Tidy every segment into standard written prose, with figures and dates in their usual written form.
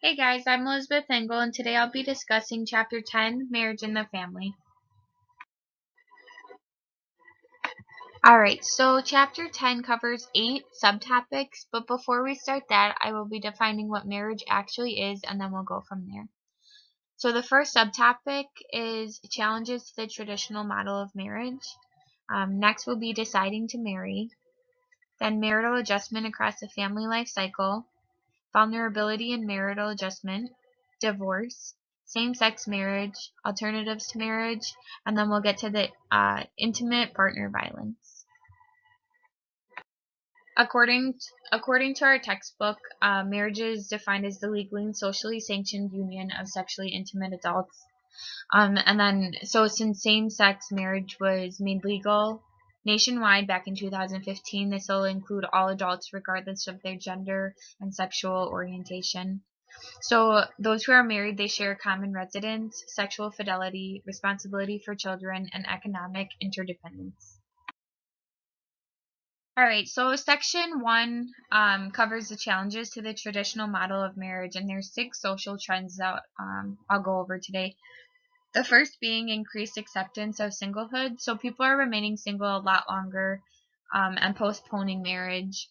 Hey guys, I'm Elizabeth Engel, and today I'll be discussing Chapter 10, Marriage and the Family. Alright, so Chapter 10 covers 8 subtopics, but before we start that, I will be defining what marriage actually is, and then we'll go from there. So the first subtopic is challenges to the traditional model of marriage. Next will be deciding to marry. Then marital adjustment across the family life cycle. Vulnerability in marital adjustment, divorce, same-sex marriage, alternatives to marriage, and then we'll get to the intimate partner violence. According to our textbook, marriage is defined as the legally and socially sanctioned union of sexually intimate adults. So since same-sex marriage was made legal nationwide back in 2015, this will include all adults regardless of their gender and sexual orientation. So those who are married, they share common residence, sexual fidelity, responsibility for children, and economic interdependence. All right, so section 1 covers the challenges to the traditional model of marriage, and there's 6 social trends that I'll go over today. The first being increased acceptance of singlehood. So people are remaining single a lot longer and postponing marriage.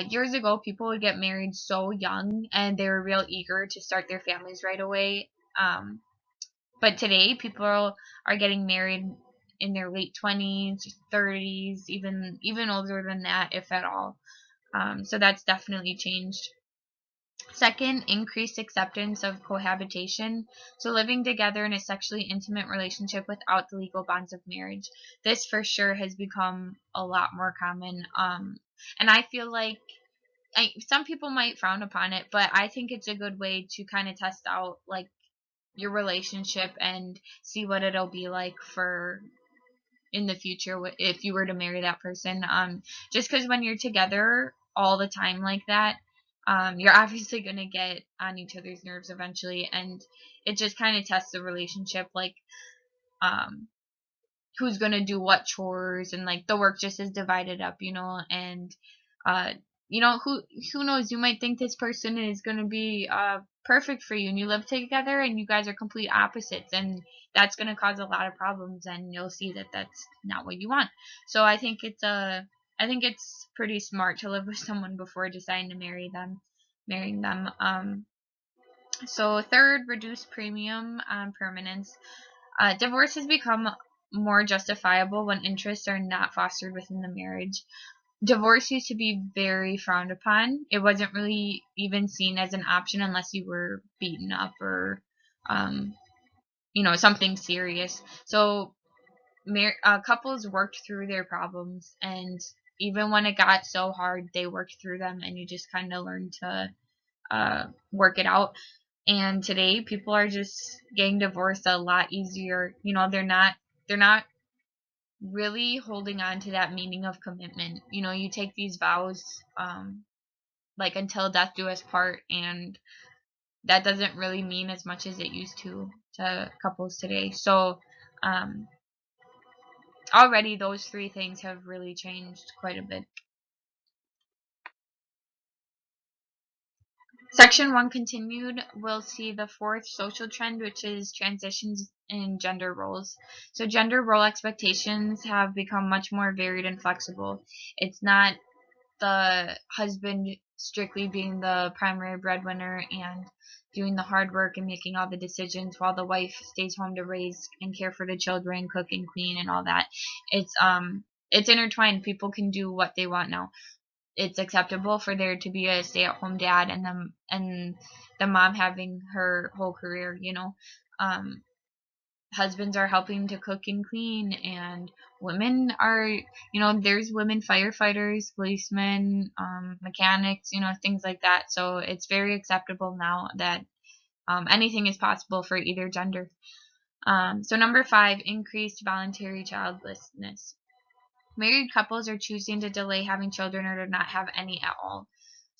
Years ago, people would get married so young and they were real eager to start their families right away. But today, people are getting married in their late 20s, 30s, even older than that, if at all. So that's definitely changed. Second, increased acceptance of cohabitation. So living together in a sexually intimate relationship without the legal bonds of marriage. This for sure has become a lot more common. And I feel like some people might frown upon it, but I think it's a good way to kind of test out like your relationship and see what it'll be like for in the future if you were to marry that person. Just because when you're together all the time like that, you're obviously gonna get on each other's nerves eventually, and it just kind of tests the relationship, like um, who's gonna do what chores, and like the work just is divided up, and uh, who knows, you might think this person is gonna be perfect for you, and you live together and you guys are complete opposites, and that's gonna cause a lot of problems, and you'll see that that's not what you want. So I think it's pretty smart to live with someone before deciding to marrying them. So third, reduce premium on permanence. Divorce has become more justifiable when interests are not fostered within the marriage. Divorce used to be very frowned upon. It wasn't really even seen as an option unless you were beaten up or, um, something serious. So couples worked through their problems, and even when it got so hard, they worked through them, and you just kind of learn to work it out. And today, people are just getting divorced a lot easier. They're not really holding on to that meaning of commitment. You take these vows, like until death do us part, and that doesn't really mean as much as it used to couples today. So, um, already those 3 things have really changed quite a bit. Section 1 continued, we'll see the 4th social trend, which is transitions in gender roles. So gender role expectations have become much more varied and flexible. It's not the husband strictly being the primary breadwinner and doing the hard work and making all the decisions while the wife stays home to raise and care for the children, cook and clean and all that. It's intertwined. People can do what they want now. It's acceptable for there to be a stay-at-home dad and the mom having her whole career. Um, Husbands are helping to cook and clean, and women are, there's women firefighters, policemen, mechanics, things like that. So it's very acceptable now that anything is possible for either gender. So number 5, increased voluntary childlessness. Married couples are choosing to delay having children or to not have any at all.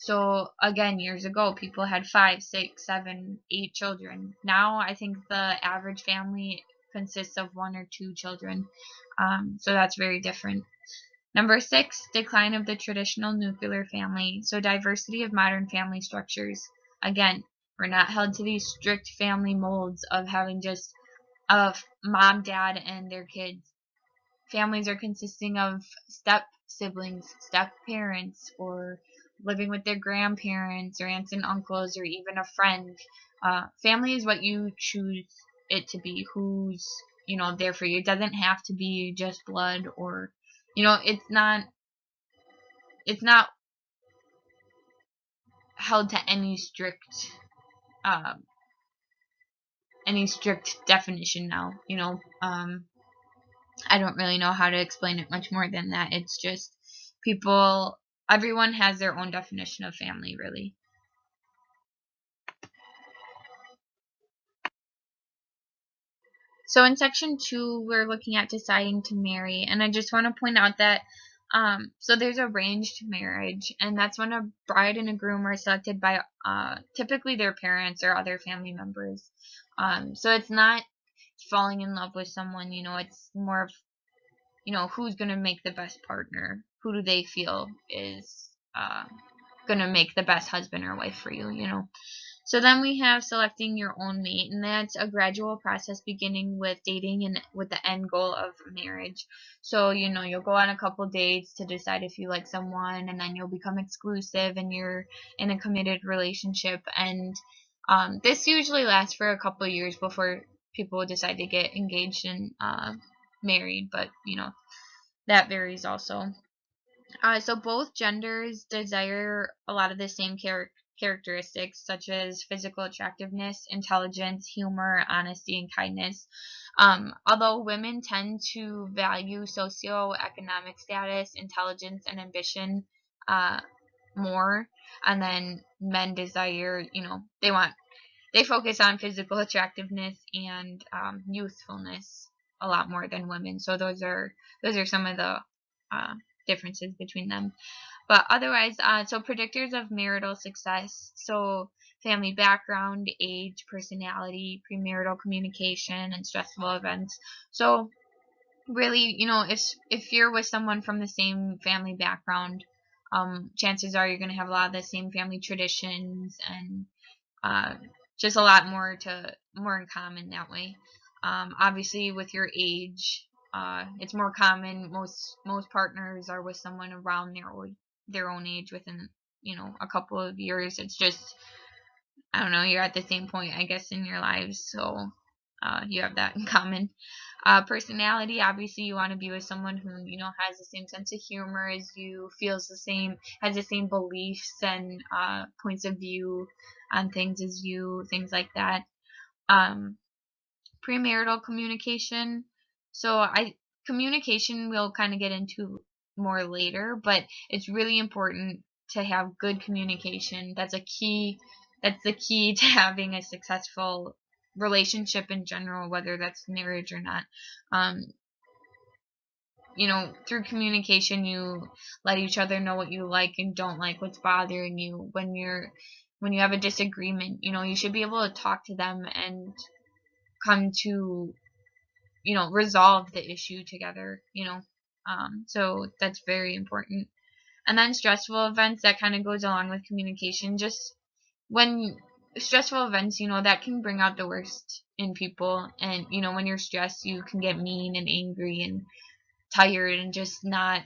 So again, years ago, people had 5, 6, 7, 8 children. Now I think the average family consists of 1 or 2 children. So that's very different. Number 6, decline of the traditional nuclear family. So diversity of modern family structures. Again, We're not held to these strict family molds of having just a mom, dad, and their kids. Families are consisting of step siblings, step parents, or living with their grandparents or aunts and uncles, or even a friend. Family is what you choose it to be. Who's there for you? It doesn't have to be just blood, or it's not held to um, any strict definition now. I don't really know how to explain it much more than that. It's just everyone has their own definition of family, really. So in section 2, we're looking at deciding to marry, and I just want to point out that so there's arranged marriage, and that's when a bride and a groom are selected by typically their parents or other family members. So it's not falling in love with someone, it's more of who's going to make the best partner, who do they feel is going to make the best husband or wife for you. So then we have selecting your own mate, and that's a gradual process beginning with dating and with the end goal of marriage. So, you'll go on a couple dates to decide if you like someone, and then you'll become exclusive and you're in a committed relationship. And this usually lasts for a couple years before people decide to get engaged and married, but, that varies also. So both genders desire a lot of the same characteristics, such as physical attractiveness, intelligence, humor, honesty, and kindness. Although women tend to value socioeconomic status, intelligence, and ambition more, and then men desire, they focus on physical attractiveness and youthfulness a lot more than women. So those are some of the uh, differences between them. But otherwise, so predictors of marital success, so family background, age, personality, premarital communication, and stressful events. So really, if you're with someone from the same family background, chances are you're going to have a lot of the same family traditions and uh, just a lot more in common that way. Obviously, with your age, it's more common. Most partners are with someone around their own age within a couple of years. It's just, I don't know, you're at the same point, I guess, in your lives, so you have that in common. Personality, obviously, you want to be with someone who has the same sense of humor as you, feels the same, has the same beliefs and points of view on things as you, things like that. Um, Premarital communication. So communication we'll kind of get into more later, but it's really important to have good communication. That's a key. That's the key to having a successful relationship in general, whether that's marriage or not. Um, through communication, you let each other know what you like and don't like, what's bothering you. When you have a disagreement, you should be able to talk to them and come to resolve the issue together. So that's very important. And then stressful events, that kind of goes along with communication. Just when stressful events, that can bring out the worst in people. And when you're stressed, you can get mean and angry and tired and just not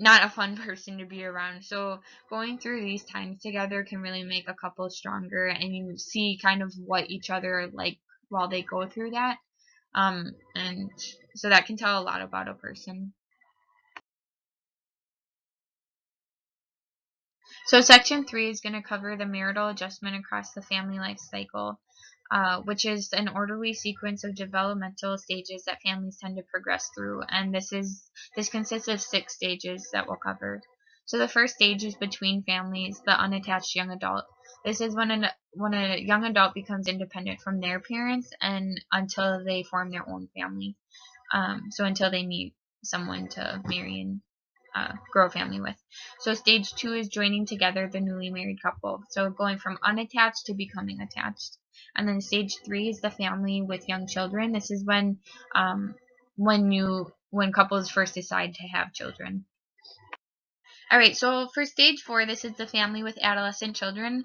a fun person to be around. So going through these times together can really make a couple stronger, and you see kind of what each other are like while they go through that. And so that can tell a lot about a person. So section 3 is going to cover the marital adjustment across the family life cycle, which is an orderly sequence of developmental stages that families tend to progress through. And this consists of 6 stages that we'll cover. So the first stage is between families, the unattached young adult. This is when a young adult becomes independent from their parents and until they form their own family. So until they meet someone to marry and grow a family with. So stage 2 is joining together the newly married couple. So going from unattached to becoming attached. And then stage 3 is the family with young children. This is when couples first decide to have children. All right, so for stage 4, this is the family with adolescent children.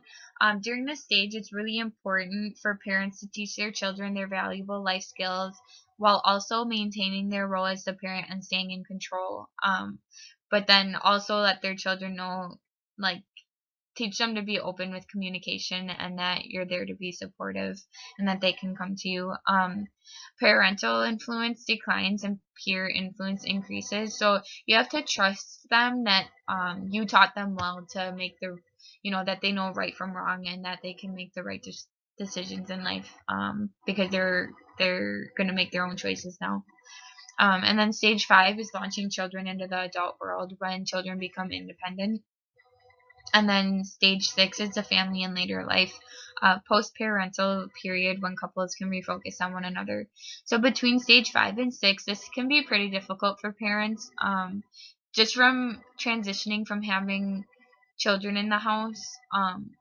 During this stage, it's really important for parents to teach their children their valuable life skills while also maintaining their role as the parent and staying in control. But then also let their children know, like, teach them to be open with communication and that you're there to be supportive and that they can come to you. Parental influence declines and peer influence increases. So you have to trust them that you taught them well to make the, that they know right from wrong and that they can make the right decisions in life because they're going to make their own choices now. And then stage 5 is launching children into the adult world when children become independent. And then stage 6 is the family and later life, post-parental period when couples can refocus on one another. So between stage 5 and 6, this can be pretty difficult for parents, just from transitioning from having children in the house, and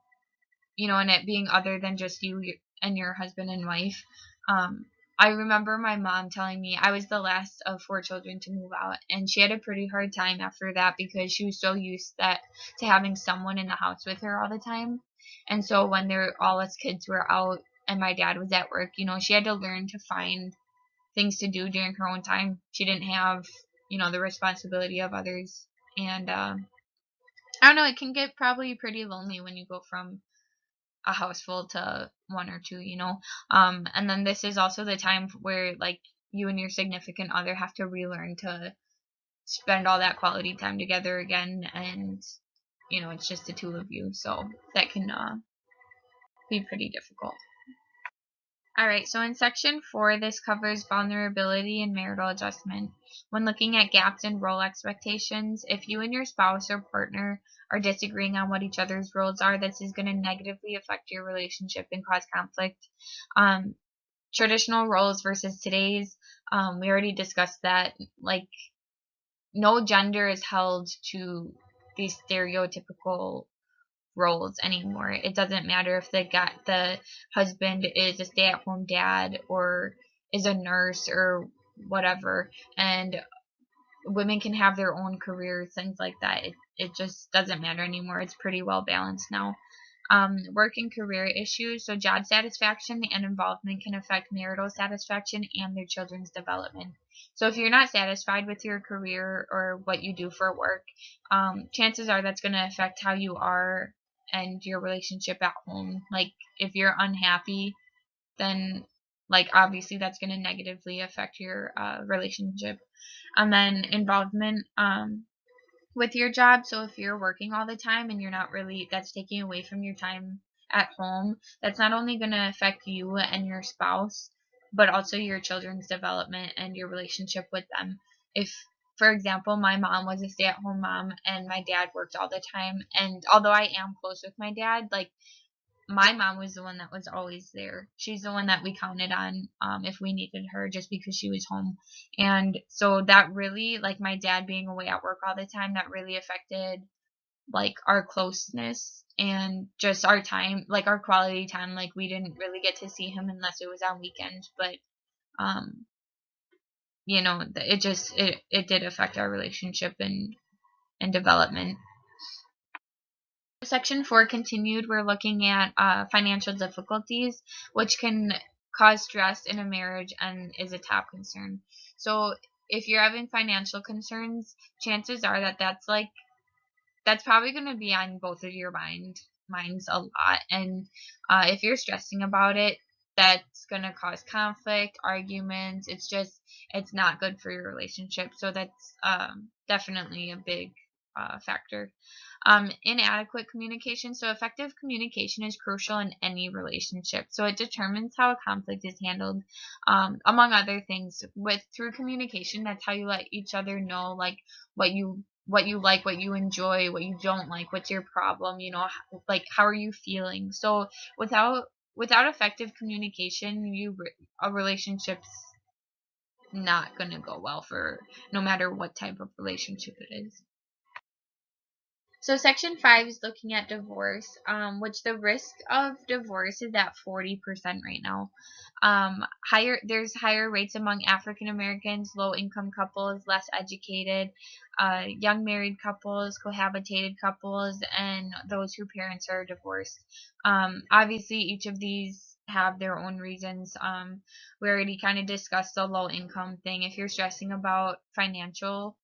it being other than just you and your husband and wife. Um, I remember my mom telling me I was the last of 4 children to move out, and she had a pretty hard time after that because she was so used to having someone in the house with her all the time. And so when all us kids were out and my dad was at work, she had to learn to find things to do during her own time. She didn't have, the responsibility of others. And I don't know, it can get probably pretty lonely when you go from a house full to 1 or 2, and then this is also the time where like you and your significant other have to relearn to spend all that quality time together again, and it's just the two of you, so that can be pretty difficult. All right, so in section 4, this covers vulnerability and marital adjustment. When looking at gaps in role expectations, if you and your spouse or partner are disagreeing on what each other's roles are, this is going to negatively affect your relationship and cause conflict. Traditional roles versus today's, we already discussed that. Like, no gender is held to these stereotypical roles anymore. It doesn't matter if the husband is a stay-at-home dad or is a nurse or whatever, and women can have their own careers, things like that. It just doesn't matter anymore. It's pretty well balanced now. Work and career issues. So job satisfaction and involvement can affect marital satisfaction and their children's development. So if you're not satisfied with your career or what you do for work, chances are that's going to affect how you are and your relationship at home. Like if you're unhappy, then like obviously that's going to negatively affect your relationship. And then involvement with your job. So if you're working all the time and you're not really, that's taking away from your time at home, that's not only going to affect you and your spouse, but also your children's development and your relationship with them. If, for example, my mom was a stay-at-home mom and my dad worked all the time, and although I am close with my dad, like my mom was the one that was always there. She's the one that we counted on if we needed her, just because she was home. And so that really, like my dad being away at work all the time, that really affected like our closeness and just our time, like our quality time. Like we didn't really get to see him unless it was on weekends, but um, it did affect our relationship and development. Section 4 continued, we're looking at financial difficulties, which can cause stress in a marriage and is a top concern. So if you're having financial concerns, chances are that's probably going to be on both of your minds a lot. And if you're stressing about it, that's going to cause conflict, arguments. It's not good for your relationship. So that's definitely a big factor. Inadequate communication. So effective communication is crucial in any relationship. So it determines how a conflict is handled, among other things. Through communication, that's how you let each other know like what you like, what you enjoy, what you don't like, what's your problem, like how are you feeling. So without effective communication, a relationship's not gonna go well for no matter what type of relationship it is. So Section 5 is looking at divorce, which the risk of divorce is at 40% right now. There's higher rates among African Americans, low income couples, less educated, young married couples, cohabitated couples, and those whose parents are divorced. Obviously, each of these have their own reasons. We already kind of discussed the low income thing. If you're stressing about financial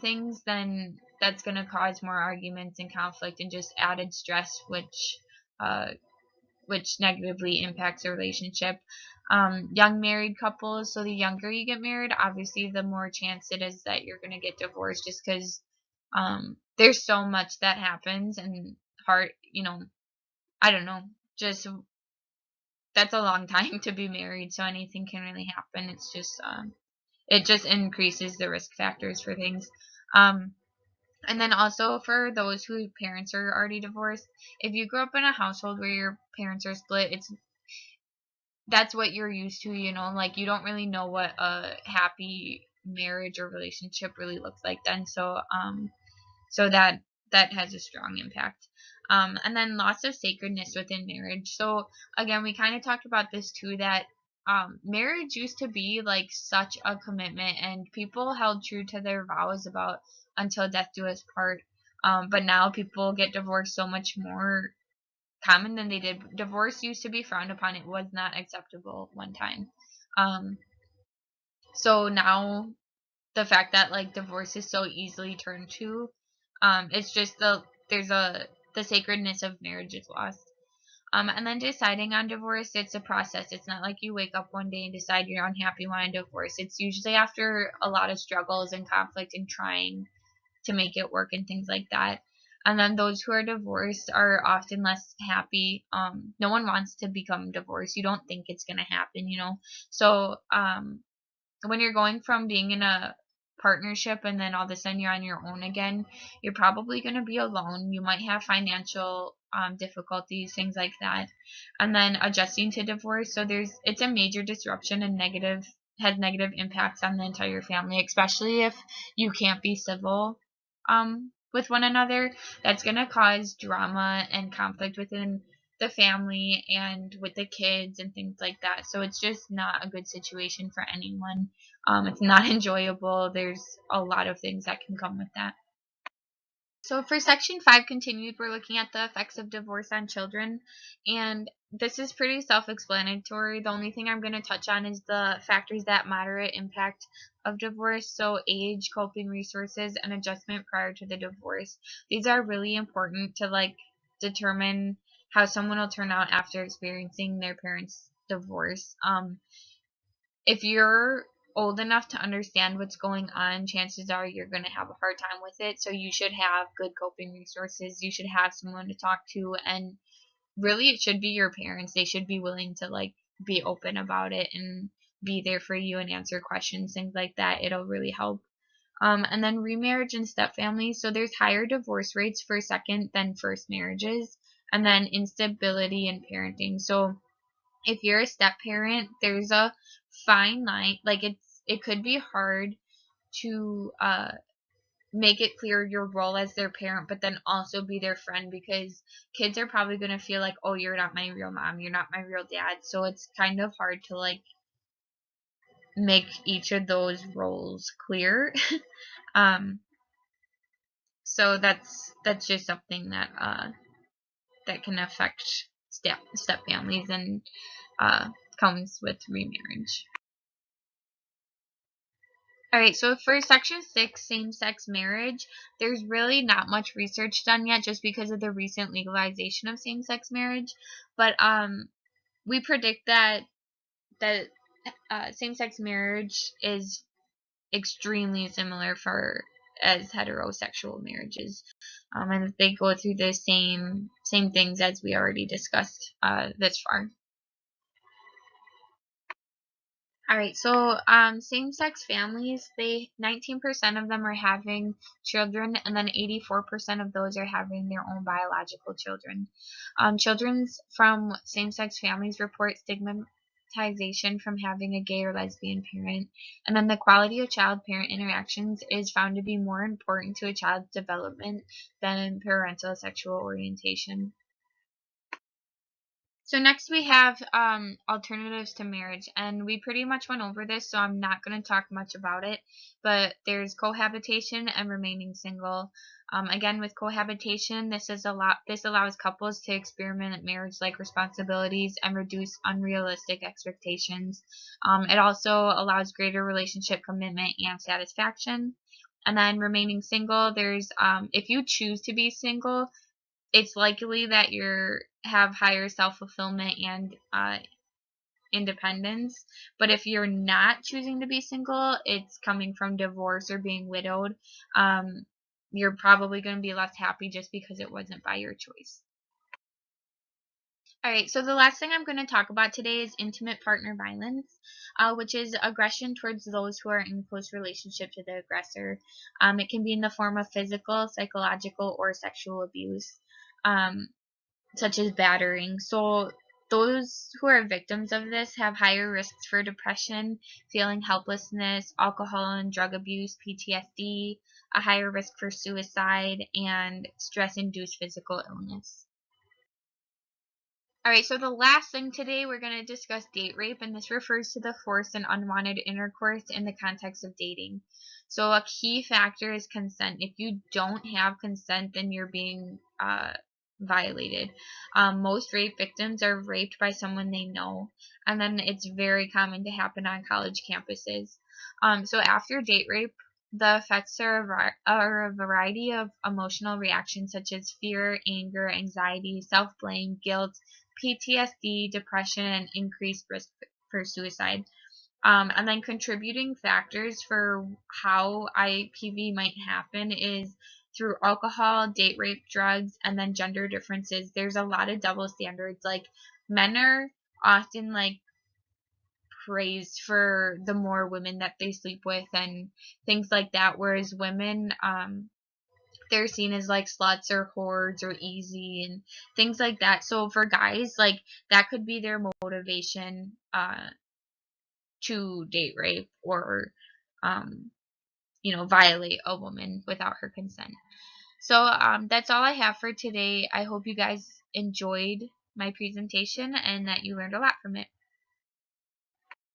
things, then that's going to cause more arguments and conflict and just added stress, uh, which negatively impacts a relationship. Young married couples, so the younger you get married, obviously the more chance it is that you're going to get divorced, just because there's so much that happens, and I don't know, just that's a long time to be married, so anything can really happen. It's just it just increases the risk factors for things. Um, and then also for those whose parents are already divorced, if you grew up in a household where your parents are split, that's what you're used to, like you don't really know what a happy marriage or relationship really looks like then. So that has a strong impact. And then loss of sacredness within marriage. So again, we kind of talked about this too, that marriage used to be like such a commitment, and people held true to their vows about until death do us part. But now people get divorced so much more common than they did. Divorce used to be frowned upon; it was not acceptable one time. Um, so now the fact that like divorce is so easily turned to, it's just the sacredness of marriage is lost. And then deciding on divorce, it's a process. It's not like you wake up one day and decide you're unhappy, want a divorce. It's usually after a lot of struggles and conflict and trying to make it work and things like that. And then those who are divorced are often less happy. No one wants to become divorced. You don't think it's gonna happen. So when you're going from being in a partnership and then all of a sudden you're on your own again, you're probably going to be alone. You might have financial difficulties, things like that. And then adjusting to divorce. So it's a major disruption and has negative impacts on the entire family, especially if you can't be civil with one another. That's going to cause drama and conflict within the family and with the kids and things like that. So it's just not a good situation for anyone. It's not enjoyable. There's a lot of things that can come with that. So for Section 5 continued, we're looking at the effects of divorce on children, and this is pretty self-explanatory. The only thing I'm going to touch on is the factors that moderate impact of divorce, so age, coping resources, and adjustment prior to the divorce. These are really important to determine how someone will turn out after experiencing their parents' divorce. If you're old enough to understand what's going on, chances are you're going to have a hard time with it. So you should have good coping resources. You should have someone to talk to, and really it should be your parents. They should be willing to be open about it and be there for you and answer questions, things like that. It'll really help. And then remarriage and step families. So there's higher divorce rates for second than first marriages, and then instability in parenting. So if you're a step parent, there's a fine line. It could be hard to make it clear your role as their parent, but then also be their friend, because kids are probably going to feel like, oh, you're not my real mom, you're not my real dad. So it's kind of hard to make each of those roles clear. um, so that's just something that can affect step families and comes with remarriage. Alright, so for Section 6, same-sex marriage, there's really not much research done yet just because of the recent legalization of same-sex marriage. But we predict that same-sex marriage is extremely similar as heterosexual marriages, and they go through the same things as we already discussed this far. All right, so same-sex families, 19% of them are having children, and then 84% of those are having their own biological children. Children from same-sex families report stigmatization from having a gay or lesbian parent. And then the quality of child-parent interactions is found to be more important to a child's development than parental sexual orientation. So next we have alternatives to marriage, and we pretty much went over this, so I'm not going to talk much about it. But there's cohabitation and remaining single. Again, with cohabitation, this allows couples to experiment at marriage-like responsibilities and reduce unrealistic expectations. It also allows greater relationship commitment and satisfaction. And then remaining single, there's if you choose to be single, it's likely that you have higher self-fulfillment and independence. But if you're not choosing to be single, it's coming from divorce or being widowed. You're probably going to be less happy just because it wasn't by your choice. Alright, so the last thing I'm going to talk about today is intimate partner violence, which is aggression towards those who are in close relationship to the aggressor. It can be in the form of physical, psychological, or sexual abuse. Such as battering. So those who are victims of this have higher risks for depression, feeling helplessness, alcohol and drug abuse, PTSD, a higher risk for suicide, and stress-induced physical illness. Alright, so the last thing today we're going to discuss date rape, and this refers to the forced and unwanted intercourse in the context of dating. So a key factor is consent. If you don't have consent, then you're being violated. Most rape victims are raped by someone they know, and then it's very common to happen on college campuses. So after date rape, the effects are a variety of emotional reactions such as fear, anger, anxiety, self-blame, guilt, PTSD, depression, and increased risk for suicide. And then contributing factors for how IPV might happen is through alcohol, date rape, drugs, and then gender differences. There's a lot of double standards. Like men are often like praised for the more women that they sleep with and things like that, whereas women they're seen as like sluts or whores or easy and things like that. So for guys, like that could be their motivation to date rape or um, violate a woman without her consent. So that's all I have for today. I hope you guys enjoyed my presentation and that you learned a lot from it.